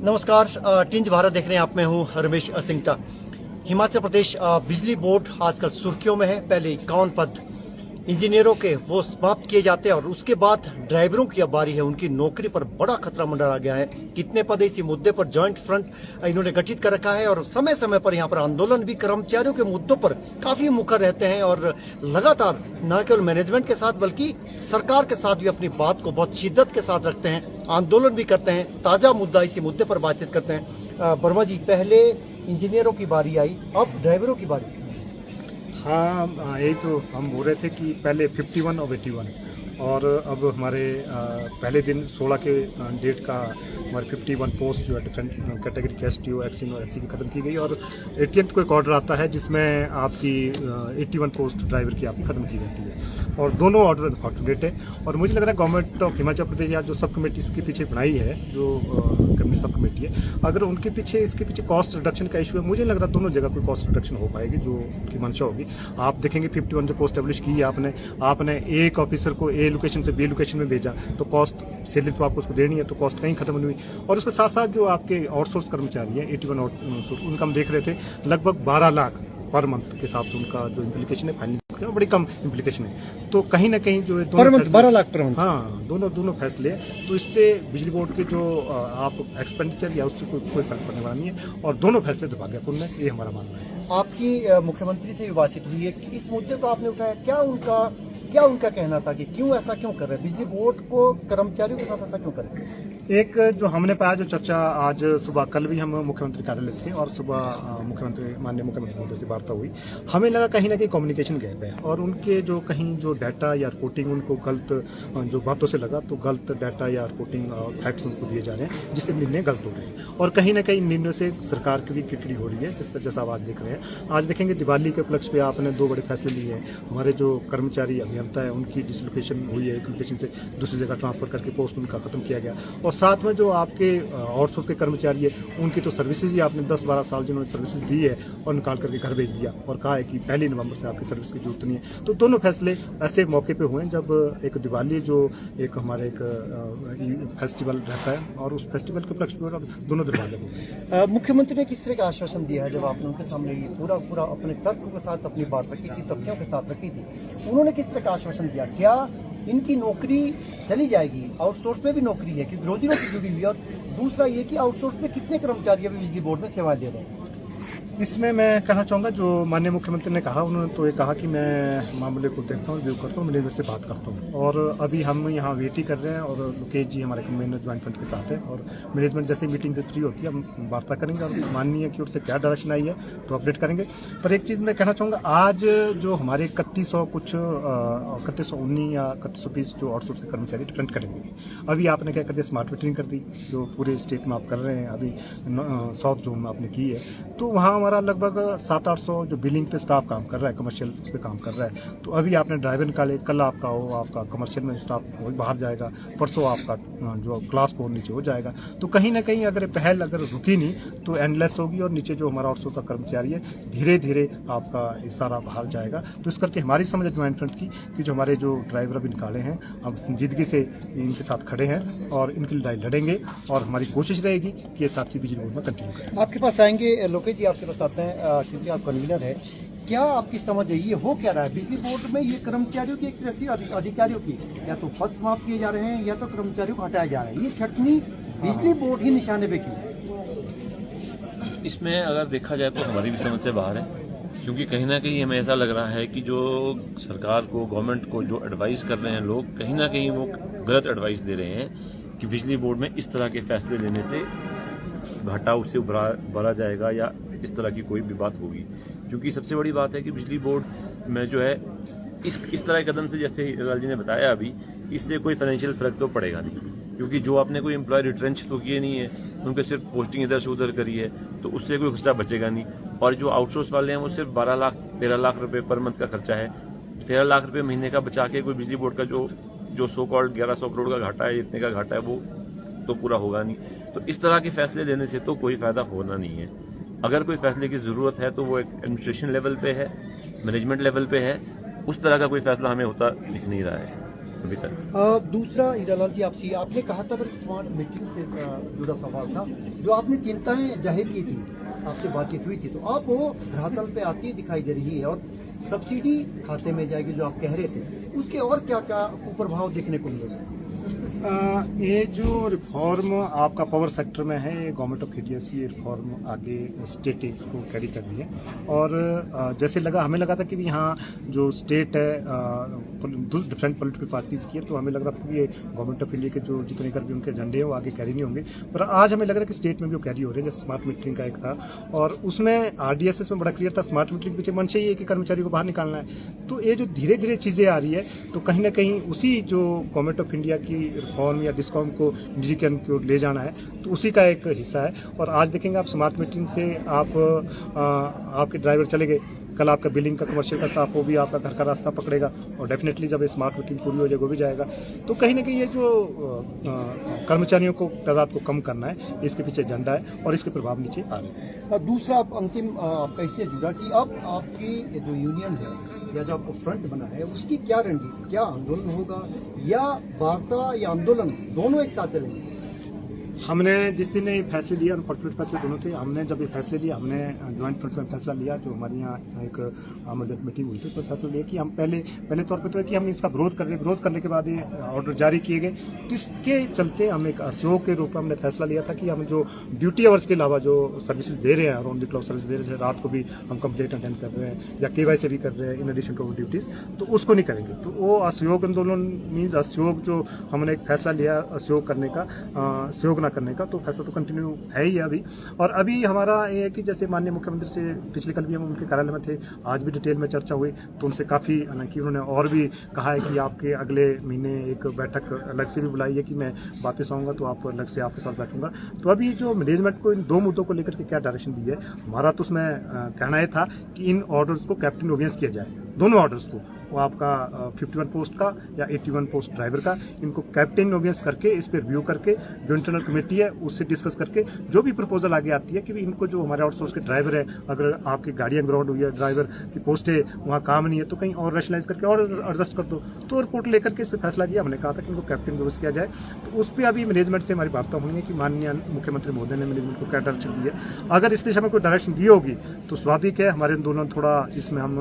नमस्कार, टिंज भारत देख रहे हैं आप। मैं हूं रमेश असिंगटा। हिमाचल प्रदेश बिजली बोर्ड आजकल सुर्खियों में है। पहले 51 पद इंजीनियरों के वो समाप्त किए जाते हैं और उसके बाद ड्राइवरों की अब बारी है। उनकी नौकरी पर बड़ा खतरा मंडरा गया है। कितने पद इसी मुद्दे पर जॉइंट फ्रंट इन्होंने गठित कर रखा है और समय समय पर यहाँ पर आंदोलन भी कर्मचारियों के मुद्दों पर काफी मुखर रहते हैं और लगातार न केवल मैनेजमेंट के साथ बल्कि सरकार के साथ भी अपनी बात को बहुत शिद्दत के साथ रखते हैं, आंदोलन भी करते हैं, ताजा मुद्दा इसी मुद्दे पर बातचीत करते हैं। वर्मा जी, पहले इंजीनियरों की बारी आई, अब ड्राइवरों की बारी। हाँ, यही तो हम बोल रहे थे कि पहले 51 और 81 और अब हमारे पहले दिन 16 के डेट का हमारे 51 पोस्ट जो है डिफरेंट कैटेगरी के STO, XN और SC की खत्म की गई और 80th को एक ऑर्डर आता है जिसमें आपकी 81 पोस्ट ड्राइवर की आपकी खत्म की जाती है और दोनों ऑर्डर फॉर्चुनेट है। और मुझे लग रहा है गवर्नमेंट ऑफ हिमाचल प्रदेश या जो सब कमेटी इसके पीछे बनाई है, जो कैबिनेट सब कमेटी है, अगर उनके पीछे इसके पीछे कॉस्ट रिडक्शन का इशू है, मुझे लग रहा है दोनों जगह कोई कॉस्ट रिडक्शन हो पाएगी जो उनकी मंशा होगी। आप देखेंगे 51 जो पोस्ट एस्टेब्लिश की है आपने एक ऑफिसर को A लोकेशन से B लोकेशन में भेजा तो कॉस्ट सैलरी तो आपको उसको देनी है, तो कॉस्ट कहीं खत्म नहीं हुई। और उसके साथ साथ जो आपके आउटसोर्स कर्मचारी हैं 81 आउटसोर्स, उनका हम देख रहे थे लगभग 12 लाख पर मंथ के हिसाब से उनका जो इम्प्लीकेशन है फाइनल बड़ी कम इम्प्लीकेशन है। तो कहीं ना कहीं जो per month 12 lakh per month, हाँ, दोनों फैसले, तो इससे बिजली बोर्ड के जो आप एक्सपेंडिचर या उससे कोई फर्क पड़ने वाला नहीं है और दोनों फैसले दुर्भाग्यपूर्ण है, ये हमारा मानना है। आपकी मुख्यमंत्री से भी बातचीत हुई है कि इस मुद्दे को आपने उठाया, क्या उनका कहना था कि क्यों ऐसा क्यों कर रहे हैं, बिजली बोर्ड को कर्मचारियों के साथ ऐसा क्यों कर रहे हैं? एक जो हमने पाया जो चर्चा आज सुबह, कल भी हम मुख्यमंत्री कार्यालय थे और सुबह माननीय मुख्यमंत्री से वार्ता हुई, हमें लगा कहीं ना कहीं कम्युनिकेशन गैप है और उनके जो कहीं जो डाटा या रिपोर्टिंग उनको गलत जो बातों से लगा, तो गलत डाटा या रिपोर्टिंग फैक्ट्स उनको दिए जा रहे हैं जिससे निर्णय गलत हो रहे हैं और कहीं ना कहीं निर्णय से सरकार की भी किटड़ी हो रही है, जिसका जैसा आप आज देख रहे हैं। आज देखेंगे दिवाली के उपलक्ष्य पे आपने 2 बड़े फैसले लिए हैं। हमारे जो कर्मचारी अभियंता है उनकी डिसलोकेशन हुई है, एक लोकेशन से दूसरी जगह ट्रांसफर करके पोस्ट उनका खत्म किया गया और साथ में जो आपके आउटसोर्स के कर्मचारी है उनकी तो सर्विसेज ही आपने 10-12 साल जिन्होंने सर्विसेज दी है और निकाल करके घर भेज दिया और कहा है कि 1 नवंबर से आपकी सर्विस की जरूरत नहीं है। तो दोनों फैसले ऐसे मौके पे हुए जब एक दिवाली जो एक हमारे एक फेस्टिवल रहता है और उस फेस्टिवल के उपलक्ष्य में दोनों दिवाली हुए। मुख्यमंत्री ने किस तरह का आश्वासन दिया है जब आपने उनके सामने ये पूरा अपने तर्क के साथ अपनी बात रखी थी, तथ्यों के साथ रखी थी, उन्होंने किस तरह का आश्वासन दिया? क्या इनकी नौकरी चली जाएगी? आउटसोर्स में भी नौकरी है क्योंकि रोजी रोटी जुड़ी हुई है और दूसरा ये कि आउटसोर्स में कितने कर्मचारी अभी बिजली बोर्ड में सेवाएं दे रहे हैं? इसमें मैं कहना चाहूँगा जो माननीय मुख्यमंत्री ने कहा, उन्होंने तो ये कहा कि मैं मामले को देखता हूँ, रिव्यू करता हूँ, मैनेजमेंट से बात करता हूँ और अभी हम यहाँ वेट ही कर रहे हैं और लोकेश जी हमारे कन्वीनर ज्वाइंट फ्रंट के साथ है और मैनेजमेंट जैसे मीटिंग फ्री होती है हम वार्ता करेंगे और माननीय की ओर से क्या डायरेक्शन आई है तो अपडेट करेंगे। पर एक चीज़ मैं कहना चाहूँगा, आज जो हमारे 3119 या 3120 जो आउटसोर्स के कर्मचारी डिफरेंट करेंगे, अभी आपने क्या कर दिया, स्मार्ट मीटरिंग कर दी जो पूरे स्टेट में आप कर रहे हैं, अभी साउथ जोन में आपने की है, तो वहाँ हमारा लगभग 700-800 जो बिलिंग पे स्टाफ काम कर रहा है, कमर्शियल उस पर काम कर रहा है। तो अभी आपने ड्राइवर निकाले, कल आपका कमर्शियल में स्टाफ वही बाहर जाएगा, परसों आपका जो क्लास 4 नीचे हो जाएगा। तो कहीं ना कहीं अगर पहल अगर रुकी नहीं तो एंडलेस होगी और नीचे जो हमारा आउटसोर्स का कर्मचारी है धीरे धीरे आपका सारा बाहर जाएगा। तो इस करके हमारी समझ है ज्वाइंट फ्रंट की कि जो हमारे जो ड्राइवर अभी निकाले हैं हम संजीदगी से इनके साथ खड़े हैं और इनकी लड़ाई लड़ेंगे और हमारी कोशिश रहेगी कि ये साथी बिजली बोर्ड में कंटिन्यू करें। आपके पास आएंगे लोकेश जी, आपके पास आते हैं क्योंकि आप कन्वीनर है। क्या आपकी समझ है ये हो क्या रहा है बिजली बोर्ड में? ये कर्मचारियों की एक तरह से अधिकारियों की या तो पद समाप्त किए जा रहे हैं या तो कर्मचारियों को हटाया जा रहा है, ये छटनी बिजली बोर्ड ही निशाने पे क्यों? इसमें अगर देखा जाए तो हमारी भी समझ से बाहर है, क्योंकि कहीं ना कहीं हमें ऐसा लग रहा है कि जो सरकार को, गवर्नमेंट को जो एडवाइस कर रहे हैं लोग, कहीं ना कहीं वो गलत एडवाइस दे रहे हैं कि बिजली बोर्ड में इस तरह के फैसले लेने से घाटा उससे उभरा जाएगा या इस तरह की कोई भी बात होगी। क्योंकि सबसे बड़ी बात है कि बिजली बोर्ड में जो है इस तरह के कदम से, जैसे लाल जी ने बताया अभी, इससे कोई फाइनेंशियल फर्क तो पड़ेगा नहीं, क्योंकि जो आपने कोई एम्प्लॉय रिट्रेंच तो किए नहीं है, उनके सिर्फ पोस्टिंग इधर से उधर करी है, तो उससे कोई खर्चा बचेगा नहीं। और जो आउटसोर्स वाले हैं वो सिर्फ 13 लाख रुपए पर मंथ का खर्चा है, 13 लाख रुपए महीने का बचा के कोई बिजली बोर्ड का जो सो कॉल्ड 1100 करोड़ का घाटा है, इतने का घाटा है, वो तो पूरा होगा नहीं। तो इस तरह के फैसले लेने से तो कोई फायदा होना नहीं है। अगर कोई फैसले की जरूरत है तो वो एक एडमिनिस्ट्रेशन लेवल पे है, मैनेजमेंट लेवल पे है, उस तरह का कोई फैसला हमें होता दिख नहीं रहा है। अभी तक। दूसरा हीरालाल जी आपसे आपने कहा था स्मार्ट मीटिंग से जुड़ा सवाल था, जो आपने चिंताएं जाहिर की थी, आपसे बातचीत हुई थी, तो आप वो धरातल पे आती दिखाई दे रही है और सब्सिडी खाते में जाएगी जो आप कह रहे थे, उसके और क्या क्या कुप्रभाव देखने को मिलेगा? ये जो रिफॉर्म आपका पावर सेक्टर में है, ये गवर्नमेंट ऑफ इंडिया से ये रिफॉर्म आगे स्टेट को कैरी कर रही है। और जैसे हमें लगा था कि यहाँ जो स्टेट है डिफरेंट पॉलिटिकल पार्टीज की है, तो हमें लग रहा था कि ये गवर्नमेंट ऑफ इंडिया के जो जितने कर भी उनके एजेंडे हैं वो आगे कैरी नहीं होंगे, पर आज हमें लग रहा है कि स्टेट में भी वो कैरी हो रहे हैं। जैसे स्मार्ट मीटरिंग का एक था, और उसमें RDSS में बड़ा क्लियर था, स्मार्ट मीटरिंग के पीछे मंशा ये है कि कर्मचारी को बाहर निकालना है। तो ये जो धीरे धीरे चीज़ें आ रही है, तो कहीं ना कहीं उसी जो गवर्नमेंट ऑफ इंडिया की रिफॉर्म या डिस्कॉम को डिजिटल की ओर ले जाना है, तो उसी का एक हिस्सा है। और आज देखेंगे आप स्मार्ट मीटरिंग से आपके ड्राइवर चले गए, कल आपका बिलिंग का कमर्शियल का स्टाफ वो भी आपका घर का रास्ता पकड़ेगा, और डेफिनेटली जब ये स्मार्ट मीटिंग पूरी हो जाएगी वो भी जाएगा। तो कहीं ना कहीं ये जो कर्मचारियों को तादाद को कम करना है, इसके पीछे एजेंडा है और इसके प्रभाव नीचे आ रहे हैं। दूसरा अंतिम कैसे जुड़ा कि अब आपकी जो यूनियन है या जो आपको फ्रंट बना है, उसकी क्या रणनीति, क्या आंदोलन होगा या वार्ता या आंदोलन दोनों एक साथ चलेंगे? हमने जिस दिन ये फैसले लिया, अनफॉर्चुनेट फैसले दोनों थे, हमने जब ये फैसले लिया, हमने ज्वाइंट फ्रंट में फैसला लिया, जो हमारे यहाँ एक अमरजेंट मीटिंग हुई थी, उसमें फैसला लिया कि हम पहले तौर पे तो है कि हम इसका विरोध कर रहे हैं। विरोध करने के बाद ये ऑर्डर जारी किए गए, जिसके चलते हम एक असहयोग के रूप में हमने फैसला लिया था कि हम जो ड्यूटी आवर्स के अलावा जो सर्विसेज दे रहे हैं, अराउंड द क्लॉक सर्विस दे रहे हैं, रात को भी हम कंप्लेंट अटेंड कर रहे हैं या KYC भी कर रहे हैं इन एडिशन टू ड्यूटीज, तो उसको नहीं करेंगे। तो वो असहयोग आंदोलन मीन्स असहयोग जो हमने एक फैसला लिया असहयोग करने का, सहयोग न करने का, तो फैसला तो कंटिन्यू है ही अभी। और अभी हमारा ये है कि जैसे माननीय मुख्यमंत्री से पिछले कल भी हम उनके कार्यालय में थे, आज भी डिटेल में चर्चा हुई, तो उनसे काफ़ी, हालांकि उन्होंने और भी कहा है कि आपके अगले महीने एक बैठक अलग से भी बुलाई है कि मैं वापस आऊँगा तो आप अलग से आपके साथ बैठूंगा। तो अभी जो मैनेजमेंट को इन दो मुद्दों को लेकर के क्या डायरेक्शन दी है, हमारा तो उसमें कहना यह था कि इन ऑर्डर्स को कैप्टन ओबियंस किया जाए, दोनों ऑर्डर्स को, वो आपका 51 पोस्ट का या 81 पोस्ट ड्राइवर का, इनको कैप्टन ओबियंस करके इस पर रिव्यू करके जो इंटरनल कमेटी है उससे डिस्कस करके जो भी प्रपोजल आगे आती है कि इनको जो हमारे आउटसोर्स के ड्राइवर है, अगर आपकी गाड़ियाँ ग्राउंड हुई है, ड्राइवर की पोस्ट है वहाँ काम नहीं है, तो कहीं और रैशनलाइज करके और एडजस्ट कर दो। तो रिपोर्ट लेकर के इस पर फैसला किया, हमने कहा था कि इनको कैप्टन ओबियंस किया जाए। तो उस पर अभी मैनेजमेंट से हमारी वार्ता हुई है कि माननीय मुख्यमंत्री महोदय ने मैनेजमेंट को क्या डायरेक्शन दी है। अगर इस दिशा में कोई डायरेक्शन दी होगी तो स्वाभाविक है हमारे आंदोलन थोड़ा इसमें हम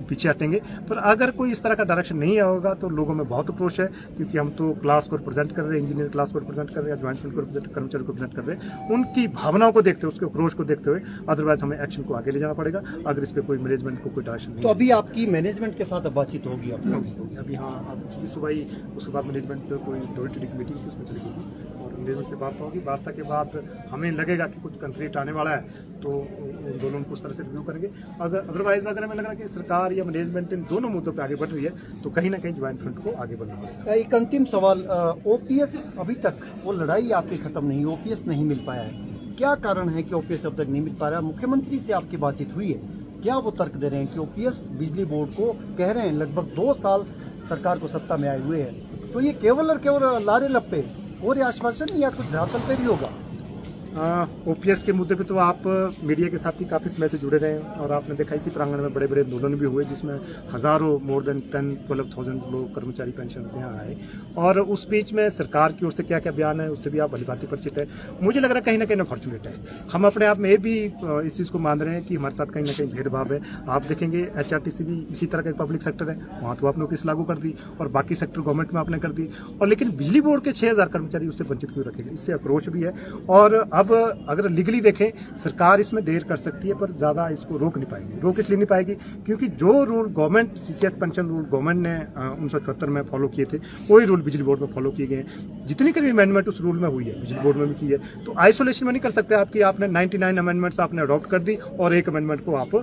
पीछे हटेंगे, पर अगर कोई इस तरह का डायरेक्शन नहीं होगा तो लोगों में बहुत क्रोश है, क्योंकि हम तो क्लास को रिप्रेजेंट कर रहे हैं, इंजीनियर क्लास को रिप्रेजेंट कर रहे हैं, ज्वाइंट को रिप्रेजेंट, कर्मचारी को रिप्रेजेंट कर रहे हैं, उनकी भावनाओं को देखते हुए, उसके क्रोश को देखते हुए, अदरवाइज हमें एक्शन को आगे ले जाना पड़ेगा अगर इस पर कोई मैनेजमेंट को कोई डायरेक्शन नहीं। तो अभी आपकी मैनेजमेंट के साथ बातचीत होगी अभी? हाँ, अब सुबह ही उसके बाद मैनेजमेंट कोई डोरेटरी की मीटिंग थी, उसमें चली गई और मैनेजमेंट से वार्ता होगी। वार्ता के बाद हमें लगेगा कि कुछ कंक्रीट आने वाला है तो उन दोनों को उस तरह से रिव्यू करेंगे। अदरवाइज अगर हमें लग रहा है कि सरकार या मैनेजमेंट इन दोनों मुद्दों पर आगे बढ़ रही है तो कहीं ना कहीं ज्वाइंट फ्रंट को आगे बढ़ना पड़ेगा। एक अंतिम सवाल, OPS अभी तक वो लड़ाई आपकी खत्म नहीं, OPS नहीं मिल पाया है, क्या कारण है कि OPS अब तक नहीं मिल पा रहा? मुख्यमंत्री से आपकी बातचीत हुई है, क्या वो तर्क दे रहे हैं कि OPS बिजली बोर्ड को कह रहे हैं लगभग 2 साल सरकार को सत्ता में आए हुए हैं, तो ये केवल और केवल लारे लप्पे और आश्वासन या कुछ धरातल पे भी होगा? OPS के मुद्दे पे तो आप मीडिया के साथ ही काफ़ी समय से जुड़े रहे हैं और आपने देखा इसी प्रांगण में बड़े बड़े आंदोलन भी हुए जिसमें हज़ारों, मोर देन 10-12,000 लोग कर्मचारी पेंशन से यहाँ आए, और उस बीच में सरकार की ओर से क्या क्या बयान है उससे भी आप भलीभांति परिचित है। मुझे लग रहा है कहीं ना कहीं अनफॉर्चुनेट है, हम अपने आप में भी इस चीज़ को मान रहे हैं कि हमारे साथ कहीं ना कहीं भेदभाव है। आप देखेंगे HRTC भी इसी तरह का एक पब्लिक सेक्टर है, वहाँ तो आपने OPS लागू कर दी और बाकी सेक्टर गवर्नमेंट में आपने कर दी, और लेकिन बिजली बोर्ड के 6,000 कर्मचारी उससे वंचित क्यों रखेंगे? इससे आक्रोश भी है। और अब अगर लीगली देखें सरकार इसमें देर कर सकती है पर ज़्यादा इसको रोक नहीं पाएगी। रोक इसलिए नहीं पाएगी क्योंकि जो rule government CCS pension rule government ने 1974 में फॉलो किए थे वही रूल बिजली बोर्ड में फॉलो किए गए हैं। जितनी कभी अमेंडमेंट उस रूल में हुई है बिजली बोर्ड में भी की है, तो आइसोलेशन में नहीं कर सकते आपकी आपने 99 अमेंडमेंट्स आपने अडॉप्ट कर दी और एक अमेंडमेंट को आप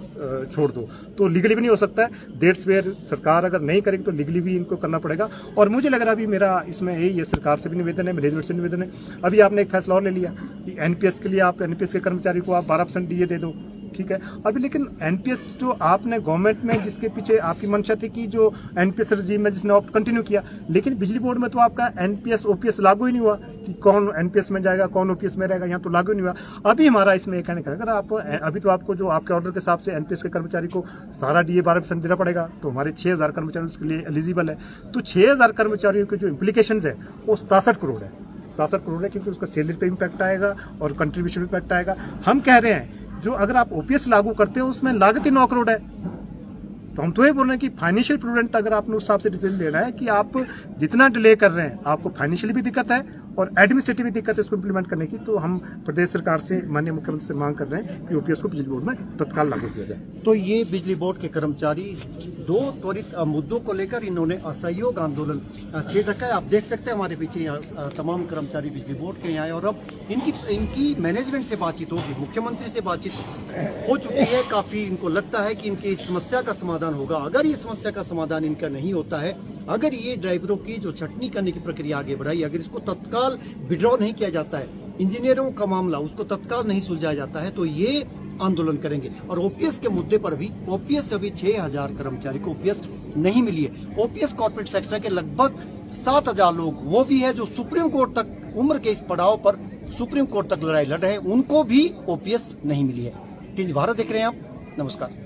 छोड़ दो, तो लीगली भी नहीं हो सकता है। डेट्स वेयर सरकार अगर नहीं करेगी तो लीगली भी इनको करना पड़ेगा। और मुझे लग रहा है अभी मेरा इसमें यही है, सरकार से भी निवेदन है, मैनेजमेंट से निवेदन है। अभी आपने एक फैसला और ले लिया कि NPS के लिए आप NPS के कर्मचारी को आप 12% DA दे दो, ठीक है। अभी लेकिन एनपीएस जो आपने गवर्नमेंट में जिसके पीछे आपकी मंशा थी कि जो एनपीएस रजीम में जिसने ऑप्ट कंटिन्यू किया, लेकिन बिजली बोर्ड में तो आपका एनपीएस ओपीएस लागू ही नहीं हुआ कि कौन एनपीएस में जाएगा कौन ओपीएस में रहेगा, यहाँ तो लागू नहीं हुआ। अभी हमारा इसमें कहने का अगर आप अभी तो आपको जो आपके ऑर्डर के हिसाब से एनपीएस के कर्मचारी को सारा DA 12% देना पड़ेगा, तो हमारे 6000 कर्मचारी उसके लिए एलिजिबल है। तो 6000 कर्मचारियों के जो इम्प्लीकेशन है वो 67 करोड़ है, 67 करोड़ है, क्योंकि उसका सैलरी पे इम्पैक्ट आएगा और कंट्रीब्यूशन इम्पैक्ट आएगा। हम कह रहे हैं जो अगर आप ओपीएस लागू करते हो उसमें लागत ही 9 करोड़ है, तो हम तो ये बोल रहे हैं कि फाइनेंशियल प्रूडेंट अगर आपने उस हिसाब से डिसीजन लेना है कि आप जितना डिले कर रहे हैं आपको फाइनेंशियली भी दिक्कत है और एडमिनिस्ट्रेटिव भी दिक्कत है इसको इम्प्लीमेंट करने की, तो हम प्रदेश सरकार से माननीय मुख्यमंत्री से मांग कर रहे हैं कि ओपीएस को बिजली बोर्ड में तत्काल लागू किया जाए। तो ये बिजली बोर्ड के कर्मचारी 2 त्वरित मुद्दों को लेकर इन्होंने असहयोग आंदोलन छेड़ रखा है। आप देख सकते हैं हमारे पीछे यहाँ तमाम कर्मचारी बिजली बोर्ड के यहाँ आए और अब इनकी मैनेजमेंट से बातचीत होगी, मुख्यमंत्री से बातचीत हो चुकी है। काफी इनको लगता है कि इनकी समस्या का समाधान होगा। अगर ये समस्या का समाधान इनका नहीं होता है, अगर ये ड्राइवरों की जो छटनी करने की प्रक्रिया आगे बढ़ाई, अगर इसको तत्काल विड्रॉ नहीं किया जाता है, इंजीनियरों का मामला उसको तत्काल नहीं सुलझाया जाता है, तो ये आंदोलन करेंगे। और ओपीएस के मुद्दे पर भी ओपीएस अभी 6000 कर्मचारी को ओपीएस नहीं मिली है। ओपीएस कॉर्पोरेट सेक्टर के लगभग 7000 लोग वो भी है जो सुप्रीम कोर्ट तक उम्र के इस पड़ाव पर सुप्रीम कोर्ट तक लड़ाई लड़ रहे हैं, उनको भी ओपीएस नहीं मिली है। तेज भारत देख रहे हैं आप, नमस्कार।